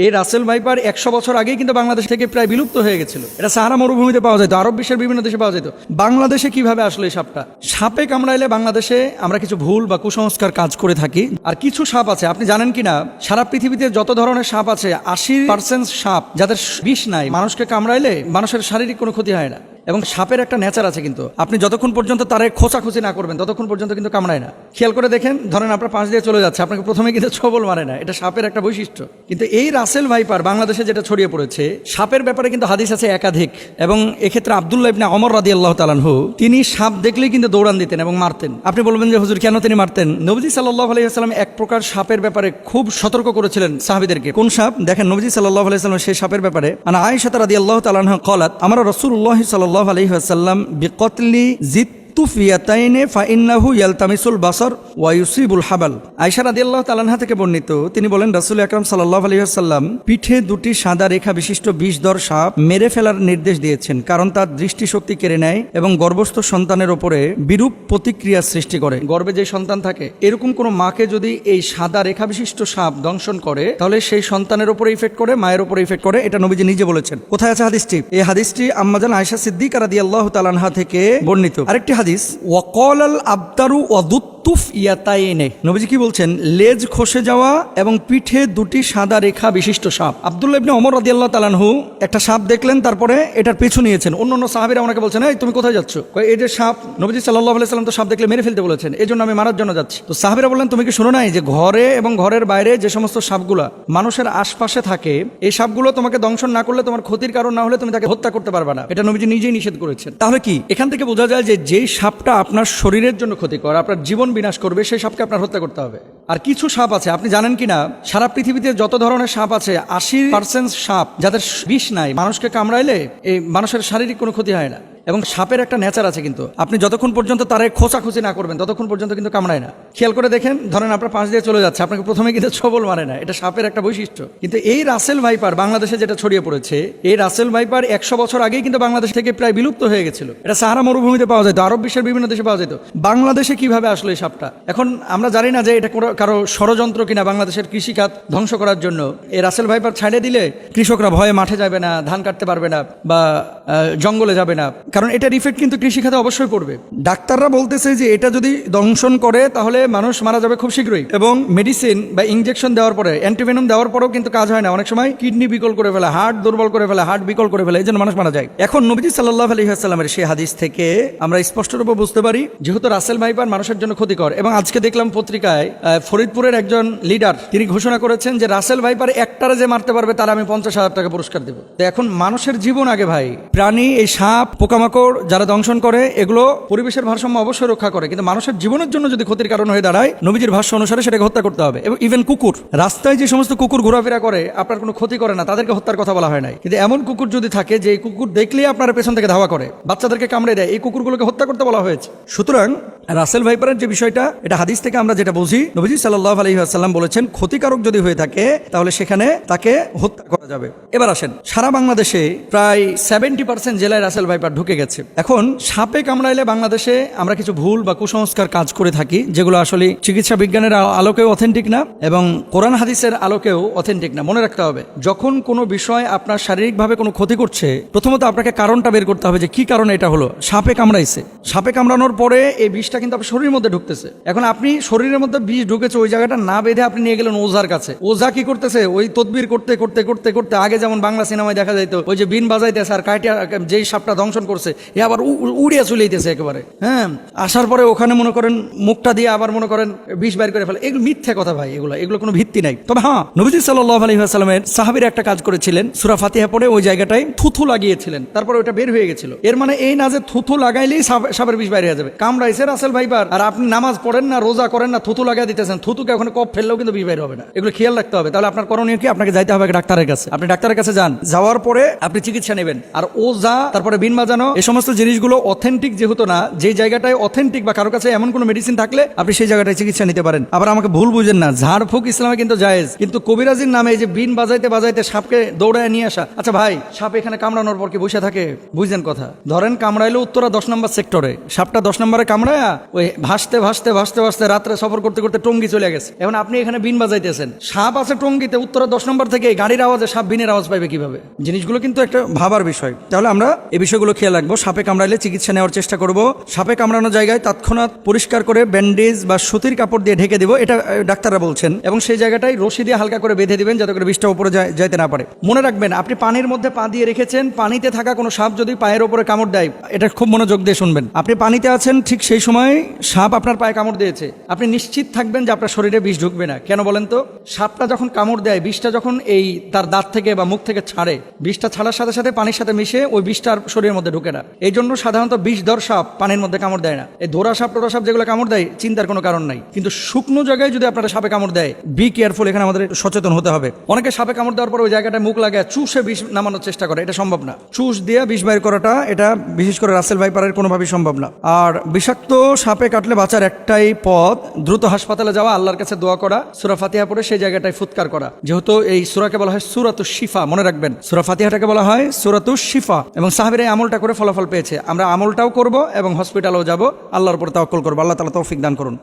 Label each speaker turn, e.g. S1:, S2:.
S1: এই Russell viper 100 বছর আগেই কিন্তু বাংলাদেশ থেকে প্রায় বিলুপ্ত হয়ে গেছিল। এটা সাহারা মরুভূমিতে পাওয়া যেত, আরব বিশ্বের বিভিন্ন দেশে পাওয়া যেত। বাংলাদেশে কিভাবে আসলো এই সাপটা? সাপে কামড়াইলে বাংলাদেশে আমরা কিছু ভুল বা কুসংস্কার কাজ করে থাকি। আর কিছু সাপ আছে, আপনি জানেন কিনা, সারা পৃথিবীতে যত ধরনের সাপ আছে 80% সাপ যাদের বিষ নাই, মানুষকে কামড়াইলে মানুষের শারীরিক কোনো ক্ষতি হয় না। এবং সাপের একটা নেচার আছে, কিন্তু আপনি যতক্ষণ পর্যন্ত তারে খোঁচাখুচি না করবেন ততক্ষণ পর্যন্ত কিন্তু কামড়ায় না। খেয়াল করে দেখেন, ধরেন আপনার পাশ দিয়ে চলে যাচ্ছে, আপনাকে প্রথমে কিন্তু ছোবল মারে না, এটা সাপের একটা বৈশিষ্ট্য। কিন্তু এই রাসেল ভাইপার বাংলাদেশে যেটা ছড়িয়ে পড়েছে, সাপের ব্যাপারে কিন্তু হাদিস আছে একাধিক। এবং এক্ষেত্রে আব্দুল্লাহ ইবনে ওমর রাদিয়াল্লাহু তাআলা আনহু, তিনি সাপ দেখলেই কিন্তু দৌড়ান দিতেন এবং মারতেন। আপনি বলবেন যে হুজুর কেন তিনি মারতেন? নবীজি সাল্লাল্লাহু আলাইহি ওয়াসাল্লাম এক প্রকার সাপের ব্যাপারে খুব সতর্ক করেছিলেন সাহাবীদেরকে। কোন সাপ? দেখেন, নবীজি সাল্লাল্লাহু আলাইহি ওয়াসাল্লাম সেই সাপের ব্যাপারে, আনা আয়েশা রাদিয়াল্লাহু তাআলা আনহা ক্বালাত, আমরা রাসূলুল্লাহ সাল্লাল্লাহু আলাইহি ওয়াসাল্লাম বিকতলি জিত্তুফিয়াতাইনে ফাইন্নাহু ইয়ালতামিসুল বাসর ওয়া ইউসিবুল হাবাল। আয়েশা রাদিয়াল্লাহু তাআলা আনহা থেকে বর্ণিত, তিনি বলেন, রাসূল আকরাম সাল্লাল্লাহু আলাইহি ওয়াসাল্লাম পিঠে দুটি সাদা রেখা বিশিষ্ট বিষধর সাপ মেরে ফেলার নির্দেশ দিয়েছেন, কারণ তার দৃষ্টিশক্তি কেড়ে নেয় এবং গর্ভস্থ সন্তানের উপরে বিরূপ প্রতিক্রিয়া সৃষ্টি করে। গর্ভে যে সন্তান থাকে, এরকম কোন মাকে যদি এই সাদা রেখা বিশিষ্ট সাপ দংশন করে, তাহলে সেই সন্তানের উপরে ইফেক্ট করে, মায়ের উপরে ইফেক্ট করে। এটা নবীজি নিজে বলেছেন। কোথায় আছে হাদিসটি? এই হাদিসটি আম্মাজান আয়েশা সিদ্দিকা রাদিয়াল্লাহু তাআলা আনহা থেকে বর্ণিত। আরেকটি হাদিস, ওয়াকালাল আবতারু ওয়াদুত্তুফ ইয়াতাইনে, নবীজি কি বলছেন? লেজ খসে যাওয়া এবং পিঠে দুটি সাদা রেখা বিশিষ্ট সাপ। আব্দুল্লাহ ইবনে ওমর রাদিয়াল্লাহু তাআলা আনহু একটা সাপ দেখলেন, তারপরে এটার পিছু নিয়েছেন। অন্যান্য সাহাবীরা ওনাকে বলছেন, এই তুমি কোথায় যাচ্ছ? এই যে সাপ, নবীজি সাল্লাল্লাহু আলাইহি ওয়াসাল্লাম তো সাপ দেখলে মেরে ফেলতে বলেছেন, এই জন্য আমি মারার জন্য যাচ্ছি। তো সাহাবীরা বললেন, তুমি কি শোনো নাই যে ঘরে এবং ঘরের বাইরে যে সমস্ত সাপগুলা মানুষের আশপাশে থাকে, এই সাপগুলো তোমাকে দংশন না করলে, তোমার ক্ষতির কারণ না হলে তুমি তাকে হত্যা করতে পারবে না। এটা নবীজি নিজেই নিষেধ করেছেন। তাহলে কি এখান থেকে বোঝা যায় যে যেই সাপটা আপনার শরীরের জন্য ক্ষতিকর, আপনার জীবন বিনাশ করবে, সেই সাপকে আপনার হত্যা করতে হবে। আর কিছু সাপ আছে, আপনি জানেন কিনা, সারা পৃথিবীতে যত ধরনের সাপ আছে 80% সাপ যাদের বিষ নাই, মানুষকে কামড়াইলে এই মানুষের শারীরিক কোনো ক্ষতি হয় না। এবং সাপের একটা নেচার আছে, কিন্তু আপনি যতক্ষণ পর্যন্ত তারে খোঁচাখুচি না করবেন ততক্ষণ পর্যন্ত কিন্তু কামড়ায় না। খেয়াল করে দেখেন, ধরেন আপনার পাশ দিয়ে চলে যাচ্ছে, আপনাকে প্রথমে কিন্তু ছোবল মারে না, এটা সাপের একটা বৈশিষ্ট্য। কিন্তু এই রাসেল ভাইপার বাংলাদেশে যেটা ছড়িয়ে পড়েছে, এই রাসেল ভাইপার 100 বছর আগেই কিন্তু বাংলাদেশ থেকে প্রায় বিলুপ্ত হয়ে গেছিল। এটা সাহারা মরুভূমিতে পাওয়া যেত, আরব বিশ্বের বিভিন্ন দেশে পাওয়া যেত। বাংলাদেশে কিভাবে আসলো এই সাপটা? এখন আমরা জানি না যে এটা কারো ষড়যন্ত্র কিনা বাংলাদেশের কৃষিখাত ধ্বংস করার জন্য। এই রাসেল ভাইপার ছাড়ে দিলে কৃষকরা ভয়ে মাঠে যাবে না, ধান কাটতে পারবে না, বা জঙ্গলে যাবে না, কারণ এটার ইফেক্ট কিন্তু কৃষিখাতে অবশ্যই পড়বে। ডাক্তাররা বলতেছে যে এটা যদি দংশন করে তাহলে মানুষ মারা যাবে খুব শীঘ্রই। এবং মেডিসিন বা ইনজেকশন দেওয়ার পরে, অ্যান্টিভেনম দেওয়ার পরেও কিন্তু কাজ হয় না। অনেক সময় কিডনি বিকল করে ফেলে, হার্ট দুর্বল করে ফেলে, হার্ট বিকল করে ফেলে, এই জন্য মানুষ মারা যায়। এখন নবীজি সাল্লাল্লাহু আলাইহি ওয়াসাল্লামের সেই হাদিস থেকে আমরা স্পষ্টরূপে বুঝতে পারি, যেহেতু রাসেল ভাইপার মানুষের জন্য ক্ষতিকর। এবং আজকে দেখলাম পত্রিকায় ফরিদপুরের একজন লিডার তিনি ঘোষণা করেছেন যে রাসেল ভাইপার একটারে যে মারতে পারবে তার আমি 50,000 টাকা পুরস্কার দেব। তো এখন মানুষের জীবন আগে ভাই। প্রাণী, এই সাপ, পোকামাকড় যারা দংশন করে, এগুলো পরিবেশের ভারসাম্য অবশ্যই রক্ষা করে, কিন্তু মানুষের জীবনের জন্য যদি ক্ষতির কারণ হয়ে দাঁড়ায়, নবীজির ভাষ্য অনুসারে সেটাকে হত্যা করতে হবে। এবং ইভেন কুকুর, রাস্তায় যে সমস্ত কুকুর ঘোরাফেরা করে আপনার কোনো ক্ষতি করে না, তাদেরকে হত্যার কথা বলা হয় নাই। কিন্তু এমন কুকুর যদি থাকে যে কুকুর দেখলেই আপনার পেছন থেকে ধাওয়া করে, বাচ্চাদেরকে কামড়ে দেয়, এই কুকুরগুলোকে হত্যা করতে বলা হয়েছে। সুতরাং রাসেল ভাইপারের যে বিষয়টা, এটা হাদিস থেকে আমরা যেটা বুঝি, নবীজি সাল্লাল্লাহু আলাইহি ওয়াসাল্লাম বলেছেন ক্ষতিকারক যদি হয়ে থাকে তাহলে সেখানে তাকে হত্যা করা যাবে। এবার আসেন, সারা বাংলাদেশে প্রায় 70% জেলায় রাসেল ভাইপার ঢুকে গেছে। এখন সাপে কামড়াইলে বাংলাদেশে আমরা কিছু ভুল বা কুসংস্কার কাজ করে থাকি, যেগুলো আসলে চিকিৎসা বিজ্ঞানের আলোকেও অথেন্টিক না এবং কোরআন হাদিসের আলোকেও অথেন্টিক না। মনে রাখতে হবে, যখন কোনো বিষয় আপনার শারীরিকভাবে কোনো ক্ষতি করছে, প্রথমত আপনাকে কারণটা বের করতে হবে যে কি কারণে এটা হলো। সাপে কামড়াইছে, সাপে কামড়ানোর পরে এই বিষটা কিন্তু আপনার শরীরের মধ্যে ঢুকতেছে। এখন আপনি শরীরের মধ্যে বিষ ঢুকেছে, ওই জায়গাটা না বেঁধে আপনি নিয়ে গেলেন ওঝার কাছে। ওঝা কি করতেছে? ওই তদবির করতে করতে করতে করতে, আগে যেমন বাংলা সিনেমায় দেখা যাইতো, ওই যে বিন বাজাইতেছে আর কাটিয়া যেই সাপটা দংশন করছে এ আবার উড়িয়া চলে যেতেছে একেবারে। হ্যাঁ, আসার পরে ওখানে মনে করেন মুখটা দিয়ে আবার মনে করেন বিষ বাইর করে ফেলে। এগুলো মিথ্যে কথা ভাই, এগুলো কোনো ভিত্তি নাই। তবে হ্যাঁ, নবীজি সাল্লাল্লাহু আলাইহি ওয়াসাল্লামের সাহাবীরা একটা কাজ করেছিলেন, সূরা ফাতিহা পড়ে ওই জায়গাটায় থুথু লাগিয়েছিলেন, তারপরে ওটা বের হয়ে গেছিল। এর মানে এই না যে থুথু লাগাইলেই সাপের বিষ বাইরে হয়ে যাবে। কামড়াইছে রাসেল ভাইপার আর আপনি নামাজ পড়েন না, রোজা করেন না, থুথু লাগাই দিতেছেন, থুতুকে ওখানে কপ ফেললেও কিন্তু বিষ বাইর হবে না। এগুলো খেয়াল রাখতে হবে। তাহলে আপনার করণীয় কি? আপনাকে যাইতে হবে ডাক্তারের কাছে। আছে, আপনি ডাক্তারের কাছে যান, যাওয়ার পরে আপনি চিকিৎসা নেবেন। আর ও যা তারপরে বিন বাজানো এই সমস্ত জিনিসগুলো অথেন্টিক যেহেতু না, যে জায়গাটায় অথেন্টিক বা কারো কাছে এমন কোনো মেডিসিন থাকলে আপনি সেই জায়গাটায় চিকিৎসা নিতে পারেন। আবার আমাকে ভুল বুঝেন না, ঝাড়ফুঁক ইসলামে কিন্তু জায়েজ, কিন্তু কবিরাজির নামে এই যে বিন বাজাইতে বাজাইতে সাপকে দৌড়ায় নিয়ে আসা। আচ্ছা ভাই, সাপ এখানে কামড়ানোর পর কি বসে থাকে? বুঝলেন কথা? ধরেন কামড়াইলো উত্তরা 10 নম্বর সেক্টরে, সাপটা 10 নম্বরে কামড়ায়া ওই ভাসতে ভাসতে ভাসতে ভাসতে রাত্রে সফর করতে করতে টঙ্গি চলে গেছে। এখন আপনি এখানে বিন বাজাইতেছেন, সাপ আছে টঙ্গিতে, উত্তরা 10 নম্বর থেকে গাড়ির আওয়াজে সাপ বিনের আওয়াজ পাইবে কিভাবে? জিনিসগুলো কিন্তু একটা ভাবার বিষয়। তাহলে আমরা এই বিষয়গুলো খেয়াল রাখবো। সাপে কামড়াইলে চিকিৎসা নেওয়ার চেষ্টা করব। সাপে কামড়ানো জায়গায় তৎক্ষণাৎ পরিষ্কার করে ব্যান্ডেজ বা সুতির কাপড় দিয়ে ঢেকে দিব, এটা ডাক্তাররা বলছেন। এবং সেই জায়গাটাই রশি দিয়ে হালকা করে বেঁধে দিবেন যাতে করে বিষটা উপরে যাইতে না পারে। মনে রাখবেন, আপনি পানির মধ্যে পা দিয়ে রেখেছেন, পানিতে থাকা কোনো সাপ যদি পায়ের উপরে কামড় দেয়, এটা খুব মনোযোগ দিয়ে শুনবেন। আপনি পানিতে আছেন, ঠিক সেই সময় সাপ আপনার পায়ে কামড় দিয়েছে, আপনি নিশ্চিত থাকবেন যে আপনার শরীরে বিষ ঢুকবে না। কেন বলেন তো? সাপটা যখন কামড় দেয়, বিষটা যখন এই তার দাঁত থেকে বা মুখ থেকে ছাড়ে, বিষটা ছাড়ার সাথে সাথে পানির সাথে মিশে ওই বিষটার শরীরের মধ্যে ঢুকে না। এই জন্য সাধারণত বিষধর সাপ পানির মধ্যে কামড় দেয় না। এই ধরা সাপ টোরা সাপ যেগুলো কামড় দেয়, চিন্তার কোনো কারণ নাই। কিন্তু শুকনো জায়গায় যদি আপনারা সাপে কামড় দেয়, বি কেয়ারফুল, এখানে আমাদের সচেতন হতে হবে। অনেকে সাপে কামড় দেওয়ার পর ওই জায়গাটায় মুখ লাগায় চুষে বিষ নামানোর চেষ্টা করে, এটা সম্ভব না। চুষ দিয়ে বিষ বাইর করাটা, এটা বিশেষ করে রাসেল ভাইপারের কোনোভাবেই সম্ভব না। আর বিষাক্ত সাপে কাটলে বাঁচার একটাই পথ, দ্রুত হাসপাতালে যাওয়া, আল্লাহর কাছে দোয়া করা, সূরা ফাতিহা পড়ে সেই জায়গাটায় ফুৎকার করা। যেহেতু এই সূরাকে বলা হয় সূরাতুশ শিফা, মনে রাখবেন, সূরা ফাতিহাটাকে বলা হয় সূরাতুশ শিফা। এবং সাহাবীরা এই আমলটা করে ফলাফল পেয়েছে। আমরা আমলটাও করব এবং হসপিটালেও যাব, আল্লাহর উপর তাওয়াক্কুল করব। আল্লাহ তাআলা তৌফিক দান করুন।